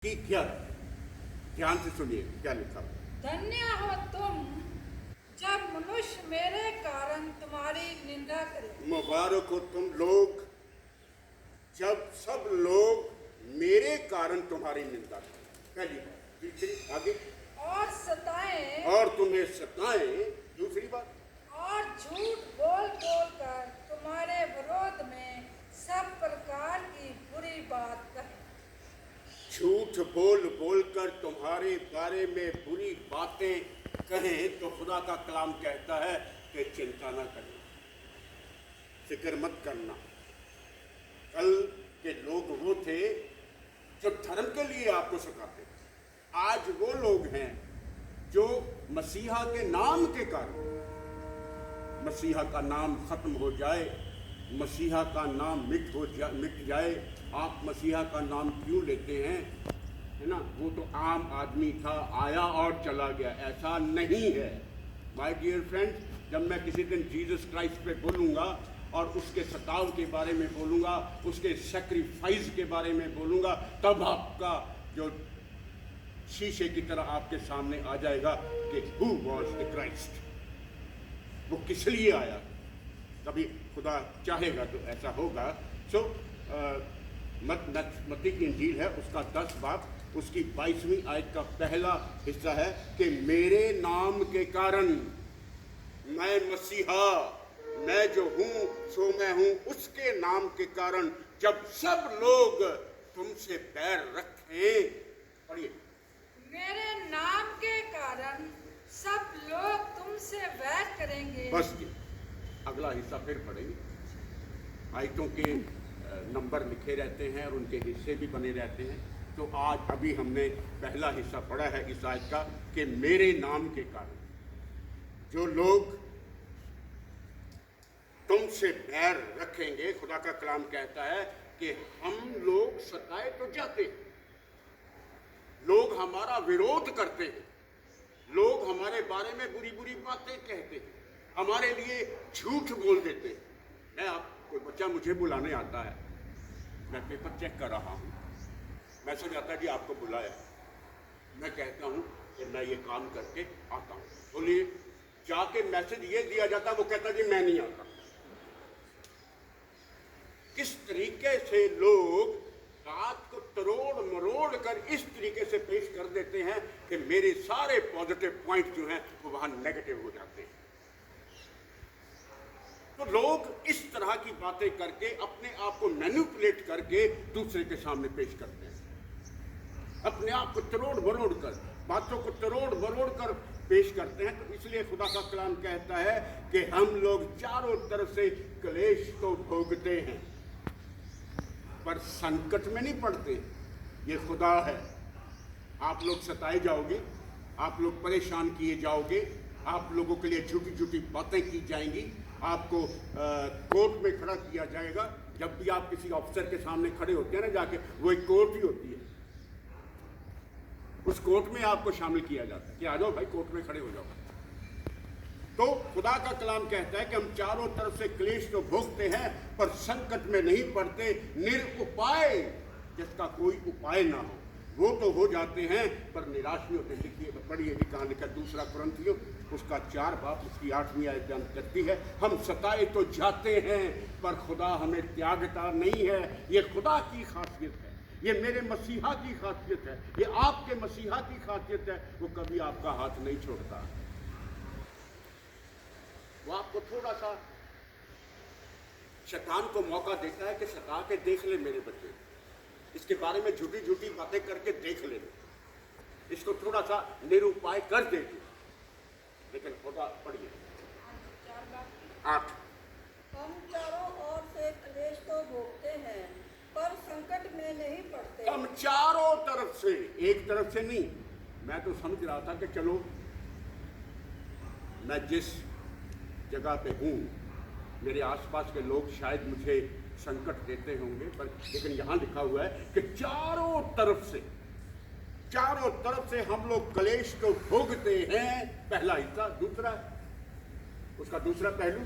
कि क्या ध्यान से सुनिए क्या लिखा हुआ। धन्य हो तुम जब मनुष्य मेरे कारण तुम्हारी निंदा करे। मुबारक हो तुम लोग जब सब लोग मेरे कारण तुम्हारी निंदा करें। पहली बात। दूसरी आगे और सताएं और तुम्हें सताएं। दूसरी बात। और झूठ बोल बोल कर तुम्हारे विरोध में सब प्रकार की बुरी बात कहें। झूठ बोल बोल कर तुम्हारे बारे में बुरी बातें कहें तो खुदा का कलाम कहता है कि चिंता ना करना, फिक्र मत करना। कल के लोग वो थे जो धर्म के लिए आपको सिखाते थे। आज वो लोग हैं जो मसीहा के नाम के कारण, मसीहा का नाम खत्म हो जाए, मसीहा का नाम मिट जाए। आप मसीहा का नाम क्यों लेते हैं, है ना? वो तो आम आदमी था, आया और चला गया, ऐसा नहीं है। माय डियर फ्रेंड्स, जब मैं किसी दिन जीसस क्राइस्ट पे बोलूँगा और उसके सताव के बारे में बोलूँगा, उसके सेक्रीफाइस के बारे में बोलूँगा, तब आपका जो शीशे की तरह आपके सामने आ जाएगा कि हु वॉज द क्राइस्ट, वो किस लिए आया। कभी खुदा चाहेगा तो ऐसा होगा। सो मत्ती की इंजील है, उसका 10 बाब, उसकी 22वीं आयत का पहला हिस्सा है कि मेरे नाम के कारण, मैं मसीहा, मैं जो हूँ सो मैं हूँ, उसके नाम के कारण जब सब लोग तुमसे पैर रखें। पढ़िए। मेरे नाम के कारण सब लोग तुमसे वैर करेंगे। बस ये अगला हिस्सा फिर पढ़ेंगे। आयतों के नंबर लिखे रहते हैं और उनके हिस्से भी बने रहते हैं। तो आज अभी हमने पहला हिस्सा पढ़ा है इस आयत का कि मेरे नाम के कारण जो लोग तुमसे बैर रखेंगे। खुदा का कलाम कहता है कि हम लोग सताए तो जाते हैं, लोग हमारा विरोध करते हैं, लोग हमारे बारे में बुरी बुरी बातें कहते हैं, हमारे लिए झूठ बोल देते हैं। मैं आप कोई बच्चा मुझे बुलाने आता है, मैं पेपर चेक कर रहा हूँ, मैसेज आता है कि आपको बुलाया। मैं कहता हूँ कि मैं ये काम करके आता हूँ। बोलिए, जाके मैसेज ये दिया जाता, वो कहता जी मैं नहीं आता। किस तरीके से लोग बात को तरोड़ मरोड़ कर इस तरीके से पेश कर देते हैं कि मेरे सारे पॉजिटिव पॉइंट जो हैं वो वहां नेगेटिव हो जाते हैं। तो लोग इस तरह की बातें करके अपने आप को मैनिपुलेट करके दूसरे के सामने पेश करते हैं, अपने आप को तरोड़ मरोड़ कर, बातों को तरोड़ मरोड़ कर पेश करते हैं। तो इसलिए खुदा का कलाम कहता है कि हम लोग चारों तरफ से क्लेश तो भोगते हैं पर संकट में नहीं पड़ते। ये खुदा है। आप लोग सताए जाओगे, आप लोग परेशान किए जाओगे, आप लोगों के लिए झूठी झूठी बातें की जाएंगी, आपको कोर्ट में खड़ा किया जाएगा। जब भी आप किसी अफसर के सामने खड़े होते हैं ना जाके, वो एक कोर्ट ही होती है, उस कोर्ट में आपको शामिल किया जाता है कि आ जाओ भाई कोर्ट में खड़े हो जाओ। तो खुदा का कलाम कहता है कि हम चारों तरफ से क्लेश तो भोगते हैं पर संकट में नहीं पड़ते। निरुपाय, जिसका कोई उपाय ना हो, वो तो हो जाते हैं पर निराश नहीं होते। लिखिए, पढ़िए जी कहाँ लिखा, दूसरा कुरिन्थियों उसका 4 बाब, उसकी 8वीं आयत बयान करती है, हम सताए तो जाते हैं पर खुदा हमें त्यागता नहीं है। ये खुदा की खासियत है, ये मेरे मसीहा की खासियत है, ये आपके मसीहा की खासियत है। वो कभी आपका हाथ नहीं छोड़ता। वो आपको थोड़ा सा शैतान को मौका देता है कि सता के देख ले मेरे बच्चे, इसके बारे में झूठी झूठी बातें करके देख ले, इसको थोड़ा सा निरुपाय कर दे। लेकिन खुदा, पढ़िए 8, हम चारों ओर से क्लेश तो भोगते हैं पर संकट में नहीं पड़ते। हम चारों तरफ से, एक तरफ से नहीं। मैं तो समझ रहा था कि चलो मैं जिस जगह पे हूँ मेरे आसपास के लोग शायद मुझे संकट देते होंगे, पर लेकिन यहाँ लिखा हुआ है कि चारों तरफ से हम लोग क्लेश तो भोगते हैं। पहला हिस्सा। दूसरा, उसका दूसरा पहलू,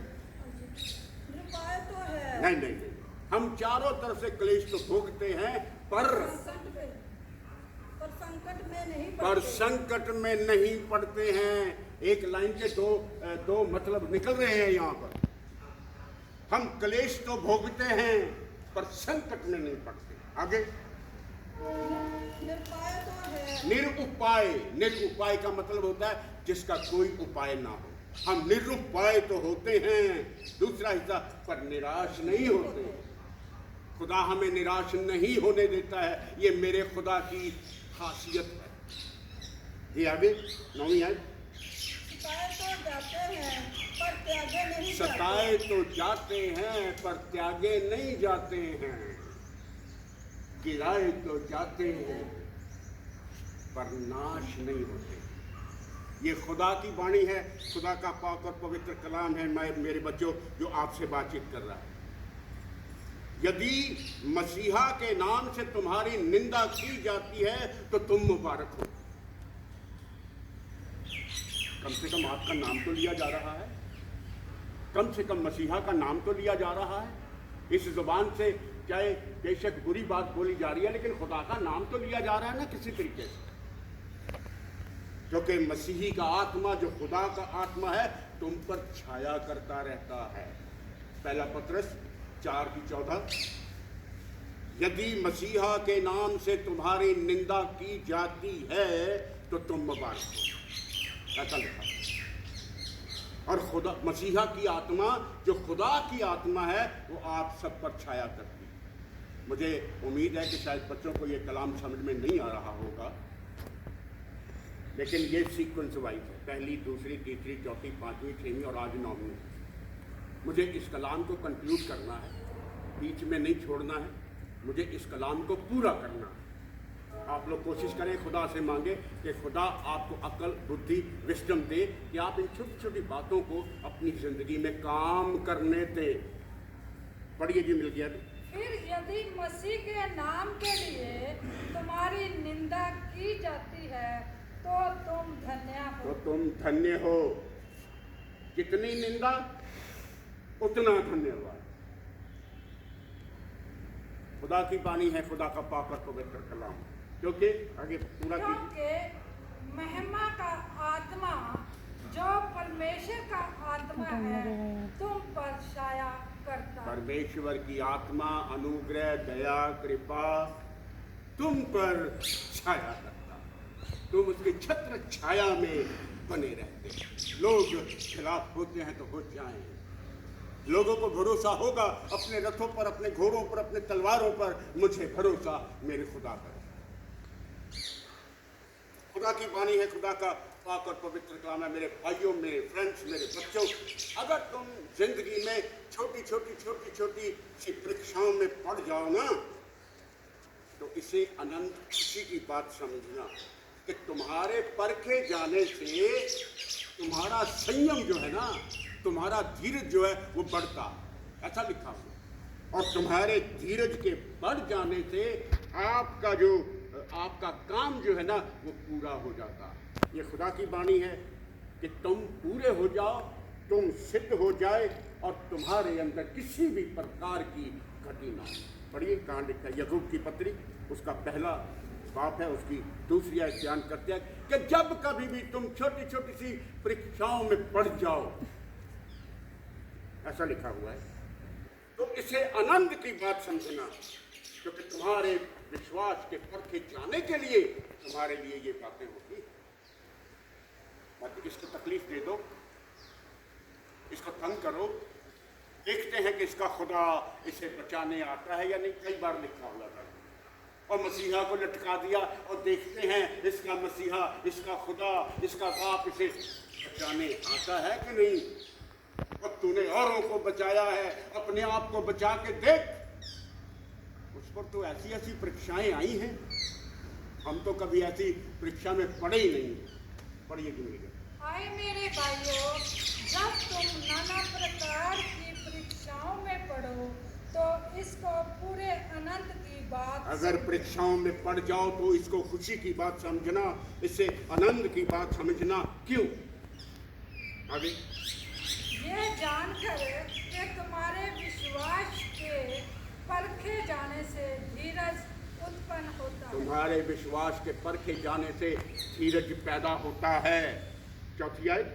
निरुपाय तो है। नहीं, हम चारों तरफ से क्लेश तो भोगते हैं पर में नहीं पर पड़ते। संकट में नहीं पड़ते हैं। एक लाइन के दो मतलब निकल रहे हैं यहाँ पर। हम क्लेश तो भोगते हैं पर संकट में नहीं पड़ते। आगे निरुपाय तो है। निरुपाय का मतलब होता है जिसका कोई उपाय ना हो। हम निरुपाय तो होते हैं, दूसरा हिस्सा, पर निराश नहीं होते। खुदा हमें निराश नहीं होने देता है, ये मेरे खुदा की खासियत है। ये आगे 9वीं आयत। सताए तो जाते हैं पर त्यागे नहीं सताए जाते। तो जाते हैं पर त्यागे नहीं जाते हैं। गिराए तो जाते हैं पर नाश नहीं होते। ये खुदा की वाणी है, खुदा का पाक और पवित्र कलाम है। मैं मेरे बच्चों जो आपसे बातचीत कर रहा है, यदि मसीहा के नाम से तुम्हारी निंदा की जाती है तो तुम मुबारक हो। कम से कम आपका नाम तो लिया जा रहा है, कम से कम मसीहा का नाम तो लिया जा रहा है। इस जुबान से चाहे बेशक बुरी बात बोली जा रही है, लेकिन खुदा का नाम तो लिया जा रहा है ना किसी तरीके से। क्योंकि मसीही का आत्मा जो खुदा का आत्मा है तुम पर छाया करता रहता है। पहला पत्रस 4:14। यदि मसीहा के नाम से तुम्हारी निंदा की जाती है तो तुम मुबारक हो, ऐसा लिखा। और खुदा मसीहा की आत्मा जो खुदा की आत्मा है वो आप सब पर छाया करती है। मुझे उम्मीद है कि शायद बच्चों को ये कलाम समझ में नहीं आ रहा होगा, लेकिन ये सीक्वेंस वाइज है। पहली, दूसरी, तीसरी, चौथी, पांचवी, छठवीं और आज 9वीं। मुझे इस कलाम को कंक्लूड करना है, बीच में नहीं छोड़ना है। मुझे इस कलाम को पूरा करना है। आप लोग कोशिश करें, खुदा से मांगे कि खुदा आपको अकल, बुद्धि, विस्डम दे कि आप इन छोटी छोटी बातों को अपनी जिंदगी में काम करने दें। पढ़िए जी, मिल गया। फिर यदि मसीह के नाम के लिए तुम्हारी निंदा की जाती है तो तुम धन्य हो। तो तुम धन्य हो। जितनी निंदा उतना धन्यवाद। खुदा की वाणी है, खुदा का पाक और पवित्र कलाम। क्योंकि आगे पूरा क्योंकि महिमा का आत्मा जो परमेश्वर का आत्मा है तुम पर छाया करता है। परमेश्वर की आत्मा, अनुग्रह, दया, कृपा तुम पर छाया करता। तुम उसकी छत्र छाया में बने रहते। लोग खिलाफ होते हैं तो हो जाएं। लोगों को भरोसा होगा अपने रथों पर, अपने घोड़ों पर, अपने तलवारों पर। मुझे भरोसा मेरे खुदा पर। खुदा की वाणी है, खुदा का पाक और पवित्र कलाम है। मेरे भाइयों, मेरे फ्रेंड्स, मेरे बच्चों, अगर तुम जिंदगी में छोटी छोटी सी परीक्षाओं में पड़ जाओ ना, तो इसे अनंत खुशी की बात समझना कि तुम्हारे परखे जाने से तुम्हारा संयम जो है ना, तुम्हारा धीरज जो है वो बढ़ता। ऐसा लिखा हुआ। और तुम्हारे धीरज के बढ़ जाने से आपका काम जो है ना वो पूरा हो जाता। ये खुदा की वाणी है कि तुम पूरे हो जाओ, तुम सिद्ध हो जाए और तुम्हारे अंदर किसी भी प्रकार की घटी ना हो। पढ़िए कहाँ लिखा है, याकूब की पत्री उसका पहला बाप है, उसकी दूसरी आयत बयान करते हैं कि जब कभी भी तुम छोटी छोटी सी परीक्षाओं में पड़ जाओ, ऐसा लिखा हुआ है, तो इसे आनंद की बात समझना, क्योंकि तुम्हारे विश्वास के परखे जाने के लिए तुम्हारे लिए ये बातें होती। मत इसको तकलीफ दे दो, इसको तंग करो, देखते हैं कि इसका खुदा इसे बचाने आता है या नहीं। कई बार लिखा हुआ था। और मसीहा को लटका दिया और देखते हैं इसका मसीहा, इसका खुदा, इसका बाप इसे बचाने आता है कि नहीं। और तूने औरों को बचाया है, अपने आप को बचा के देख। उस पर तो ऐसी ऐसी परीक्षाएं आई हैं, हम तो कभी ऐसी परीक्षा में पड़े ही नहीं। पढ़िए जिंदगी। आए मेरे भाइयों, जब तुम नाना प्रकार की परीक्षाओं में पढ़ो तो इसको पूरे अनंत की बात, अगर परीक्षाओं में पड़ जाओ तो इसको खुशी की बात समझना, इससे आनंद की बात समझना। क्यों? आगे ये जानकर कि तुम्हारे विश्वास के परखे जाने से धीरज उत्पन्न होता तुम्हारे विश्वास के परखे जाने से धीरज पैदा होता है। चौथी आयत,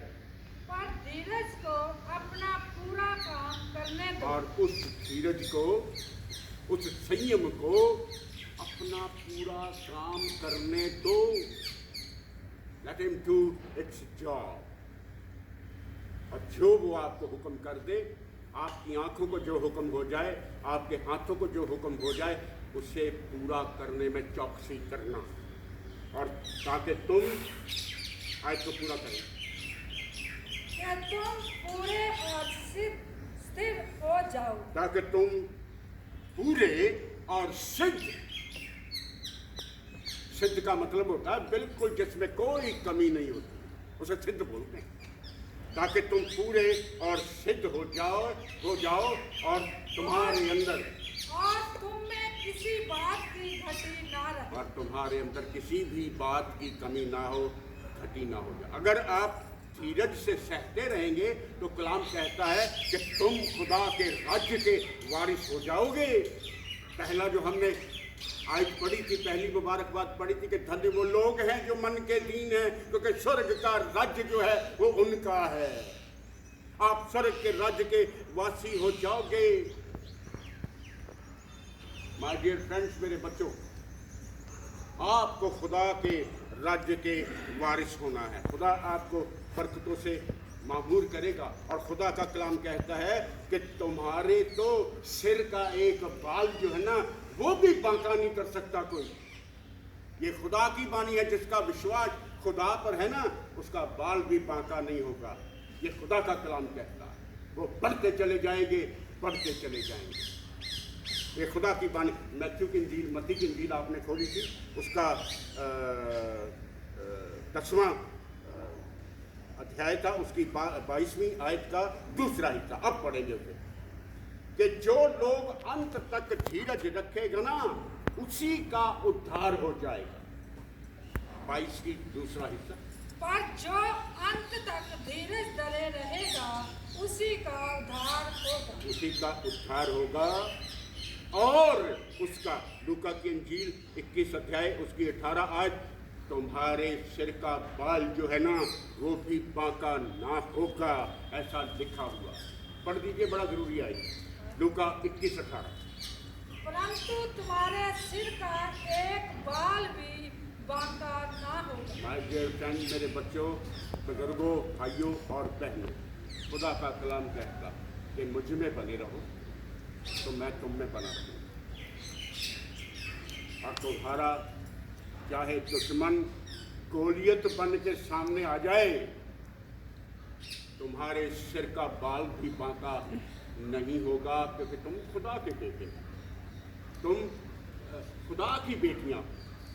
पर धीरज को अपना पूरा काम करने दो। और उस धीरज को, उस संयम को अपना पूरा काम करने दो। Let him do its job। और जो वो आपको हुक्म कर दे, आपकी आंखों को जो हुक्म हो जाए, आपके हाथों को जो हुक्म हो जाए, उसे पूरा करने में चौकसी करना, और ताकि तुम आयत को पूरा करें। क्या तुम पूरे और स्थिर हो जाओ। ताकि तुम पूरे और सिद्ध, सिद्ध का मतलब होता है बिल्कुल जिसमें कोई कमी नहीं होती, उसे सिद्ध बोलते हैं। ताकि तुम पूरे और सिद्ध हो जाओ और तुम्हारे अंदर, और तुम में किसी बात की घटी ना रहे। और तुम्हारे अंदर किसी भी बात की कमी ना हो, घटी ना हो जाए। अगर आप धीरज से सहते रहेंगे तो कलाम कहता है कि तुम खुदा के राज्य के वारिस हो जाओगे। पहला जो हमने आयत पढ़ी थी, पहली मुबारकबाद पढ़ी थी कि धन्य वो लोग हैं जो मन के दीन हैं, क्योंकि स्वर्ग का राज्य जो है वो उनका है। आप स्वर्ग के राज्य के वासी हो जाओगे। माय डियर फ्रेंड्स, मेरे बच्चों, आपको खुदा के राज्य के वारिस होना है। खुदा आपको बरकतों से मामूर करेगा। और खुदा का कलाम कहता है कि तुम्हारे तो सिर का एक बाल जो है ना, वो भी बांका नहीं कर सकता कोई। ये खुदा की बानी है, जिसका विश्वास खुदा पर है ना, उसका बाल भी बांका नहीं होगा। ये खुदा का कलाम कहता है। वो बढ़ते चले जाएंगे, बढ़ते चले जाएंगे। ये खुदा की बानी। मैथ्यू की इंजील, मत्ती की इंजील आपने खोली थी, उसका 10वां अध्याय था, उसकी 22वीं आयत का दूसरा हिस्सा। अब पढ़ेंगे उसे कि जो लोग अंत तक धीरज रखेगा ना, उसी का उद्धार हो जाएगा। 22 की दूसरा हिस्सा, पर जो अंत तक धीरज धरे रहेगा उसी का उद्धार होगा। उसी का उद्धार होगा। और उसका लूका की इंजील 21 अध्याय उसकी 18 आयत, तुम्हारे सिर का बाल जो है ना, वो भी बांका ना होगा, ऐसा लिखा हुआ। पढ़ दीजिए, बड़ा जरूरी है। लूका 21:18। परंतु तुम्हारे सिर का एक बाल भी बांका ना होगा। माय डियर फ्रेंड, मेरे बच्चों, बुजुर्गों, भाइयों और बहनों, खुदा का कलाम कहता कि मुझ में बने रहो तो मैं तुम में बना रहूँ। और तुम्हारा चाहे दुश्मन गोलियत बन के सामने आ जाए, तुम्हारे सिर का बाल भी बांका नहीं होगा, क्योंकि तुम खुदा के बेटे हो। तुम खुदा की बेटियां,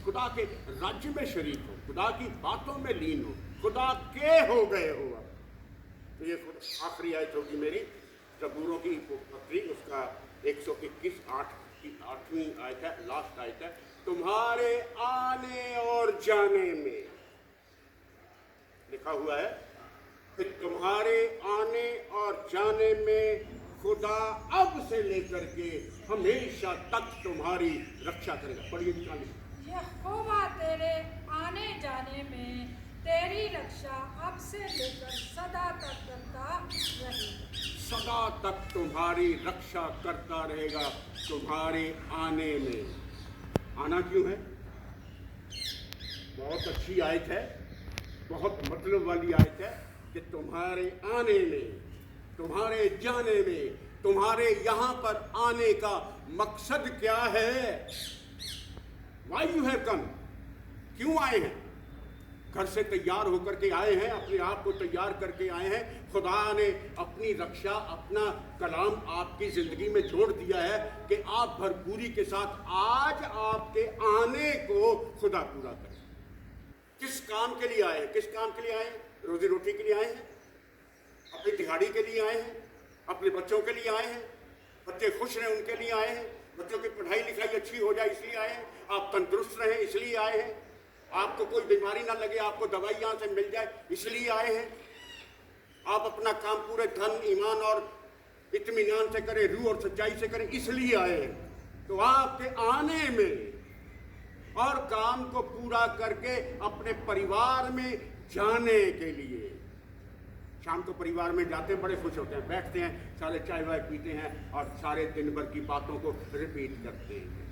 खुदा के राज्य में शरीक हो, खुदा की बातों में लीन हो, खुदा के हो गए हो। तो ये आखिरी आयत होगी मेरी, जबूरों की पत्री, उसका 121:8 की 8वीं आयत है, लास्ट आयत है। तुम्हारे आने और जाने में लिखा हुआ है कि तुम्हारे आने और जाने में खुदा अब से लेकर के हमेशा तक तुम्हारी रक्षा करेगा। पढ़िए निकालिए। यहोवा तेरे आने जाने में तेरी रक्षा अब से लेकर सदा तक करता रहेगा। सदा तक तुम्हारी रक्षा करता रहेगा तुम्हारे आने में। आना क्यों है? बहुत अच्छी आयत है, बहुत मतलब वाली आयत है कि तुम्हारे आने में, तुम्हारे जाने में, तुम्हारे यहाँ पर आने का मकसद क्या है? Why you have come? क्यों आए हैं? घर से तैयार होकर के आए हैं, अपने आप को तैयार करके आए हैं। खुदा ने अपनी रक्षा, अपना कलाम आपकी जिंदगी में जोड़ दिया है कि आप भरपूरी के साथ आज आपके आने को खुदा पूरा करे। किस काम के लिए आए हैं? किस काम के लिए आए हैं? रोजी रोटी के लिए आए हैं, अपनी दिहाड़ी के लिए आए हैं, अपने बच्चों के लिए आए हैं, बच्चे खुश रहें उनके लिए आए हैं, बच्चों की पढ़ाई लिखाई अच्छी हो जाए इसलिए आए हैं, आप तंदुरुस्त रहें इसलिए आए हैं, आपको कोई बीमारी ना लगे, आपको दवाई यहाँ से मिल जाए इसलिए आए हैं, आप अपना काम पूरे धन, ईमान और इत्मीनान से करें, रूह और सच्चाई से करें इसलिए आए हैं। तो आपके आने में और काम को पूरा करके अपने परिवार में जाने के लिए। शाम को परिवार में जाते बड़े खुश होते हैं, बैठते हैं, सारे चाय वाय पीते हैं और सारे दिन भर की बातों को रिपीट करते हैं।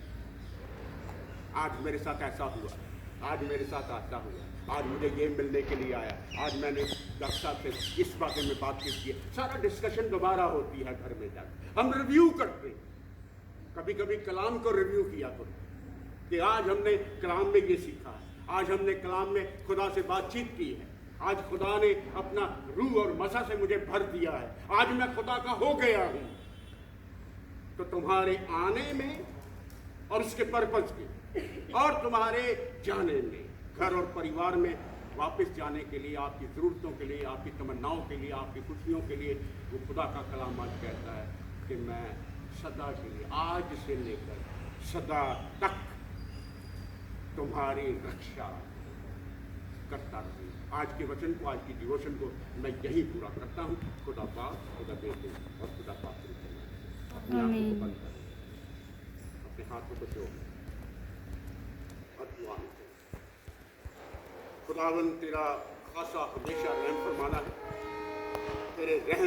आज मेरे साथ ऐसा हुआ, आज मेरे साथ ऐसा हुआ, आज मुझे ये मिलने के लिए आया, आज मैंने डॉक्टर साहब से इस बारे में बातचीत की। सारा डिस्कशन दोबारा होती है घर में जाकर, हम रिव्यू करते हैं। कभी कभी कलाम को रिव्यू किया करो कि आज हमने कलाम में ये सीखा है, आज हमने कलाम में खुदा से बातचीत की है, आज खुदा ने अपना रूह और मज़ा से मुझे भर दिया है, आज मैं खुदा का हो गया हूं। तो तुम्हारे आने में और उसके पर्पज के और तुम्हारे जाने में, घर और परिवार में वापस जाने के लिए, आपकी ज़रूरतों के लिए, आपकी तमन्नाओं के लिए, आपकी खुशियों के लिए, वो खुदा का कलाम आज कहता है कि मैं सदा के लिए, आज से लेकर सदा तक तुम्हारी रक्षा करता रहूँ। आज के वचन को, आज की डिवोशन को मैं यही पूरा करता हूँ। खुदा पाक, खुदा बेटे और खुदा पाक अपने आंखों को बंद करें, अपने हाथों को जोड़ और दुआ में खुदावन तेरा खासा हमेशा रहम फरमाना है, तेरे रहम